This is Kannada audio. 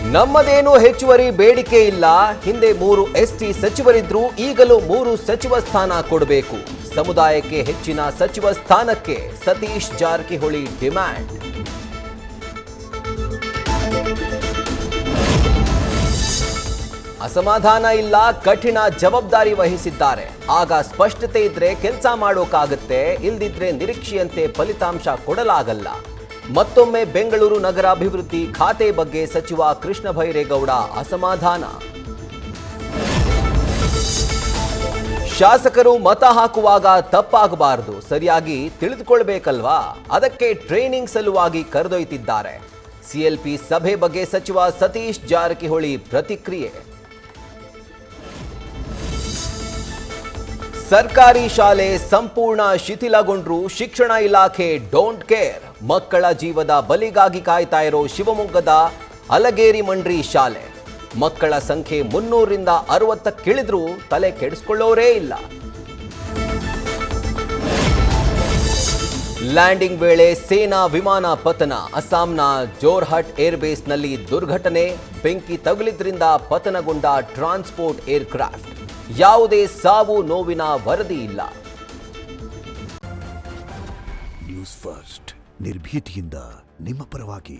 ನಮ್ಮದೇನು ಹೆಚ್ಚುವರಿ ಬೇಡಿಕೆ ಇಲ್ಲ. ಹಿಂದೆ 3 ಎಸ್ಟಿ ಸಚಿವರಿದ್ರು, ಈಗಲೂ 3 ಸಚಿವ ಸ್ಥಾನ ಕೊಡಬೇಕು. ಸಮುದಾಯಕ್ಕೆ ಹೆಚ್ಚಿನ ಸಚಿವ ಸ್ಥಾನಕ್ಕೆ ಸತೀಶ್ ಜಾರಕಿಹೊಳಿ ಡಿಮ್ಯಾಂಡ್. ಅಸಮಾಧಾನ ಇಲ್ಲ, ಕಠಿಣ ಜವಾಬ್ದಾರಿ ವಹಿಸಿದ್ದಾರೆ. ಆಗ ಸ್ಪಷ್ಟತೆ ಇದ್ರೆ ಕೆಲಸ ಮಾಡೋಕ್ಕಾಗತ್ತೆ, ಇಲ್ದಿದ್ರೆ ನಿರೀಕ್ಷೆಯಂತೆ ಫಲಿತಾಂಶ ಕೊಡಲಾಗಲ್ಲ. ಮತ್ತೊಮ್ಮೆ ಬೆಂಗಳೂರು ನಗರಾಭಿವೃದ್ಧಿ ಖಾತೆ ಬಗ್ಗೆ ಸಚಿವ ಕೃಷ್ಣ ಬೈರೇಗೌಡ ಅಸಮಾಧಾನ. ಶಾಸಕರು ಮತ ಹಾಕುವಾಗ ತಪ್ಪಾಗಬಾರದು, ಸರಿಯಾಗಿ ತಿಳಿದುಕೊಳ್ಬೇಕಲ್ವಾ? ಅದಕ್ಕೆ ಟ್ರೈನಿಂಗ್ ಸಲುವಾಗಿ ಕರೆದೊಯ್ತಿದ್ದಾರೆ. ಸಿಎಲ್ಪಿ ಸಭೆ ಬಗ್ಗೆ ಸಚಿವ ಸತೀಶ್ ಜಾರಕಿಹೊಳಿ ಪ್ರತಿಕ್ರಿಯೆ. ಸರ್ಕಾರಿ ಶಾಲೆ ಸಂಪೂರ್ಣ ಶಿಥಿಲಗೊಂಡ್ರು ಶಿಕ್ಷಣ ಇಲಾಖೆ ಡೋಂಟ್ ಕೇರ್. ಮಕ್ಕಳ ಜೀವದ ಬಲಿಗಾಗಿ ಕಾಯ್ತಾ ಇರೋ ಶಿವಮೊಗ್ಗದ ಅಲಗೇರಿ ಮಂಡ್ರಿ ಶಾಲೆ. ಮಕ್ಕಳ ಸಂಖ್ಯೆ 300ರಿಂದ 60ಕ್ಕಿಳಿದ್ರೂ ತಲೆ ಕೆಡಿಸ್ಕೊಳ್ಳೋರೇ ಇಲ್ಲ. ಲ್ಯಾಂಡಿಂಗ್ ವೇಳೆ ಸೇನಾ ವಿಮಾನ ಪತನ. ಅಸ್ಸಾಂನ ಜೋರ್ಹಟ್ ಏರ್ಬೇಸ್ನಲ್ಲಿ ದುರ್ಘಟನೆ. ಬೆಂಕಿ ತಗುಲಿದ್ರಿಂದ ಪತನಗೊಂಡ ಟ್ರಾನ್ಸ್ಪೋರ್ಟ್ ಏರ್ಕ್ರಾಫ್ಟ್. ಯಾವುದೇ ಸಾವು ನೋವಿನ ವರದಿ ಇಲ್ಲ. ನ್ಯೂಸ್ ಫಸ್ಟ್ ನಿರ್ಭೀತಿಯಿಂದ ನಿಮ್ಮ ಪರವಾಗಿ.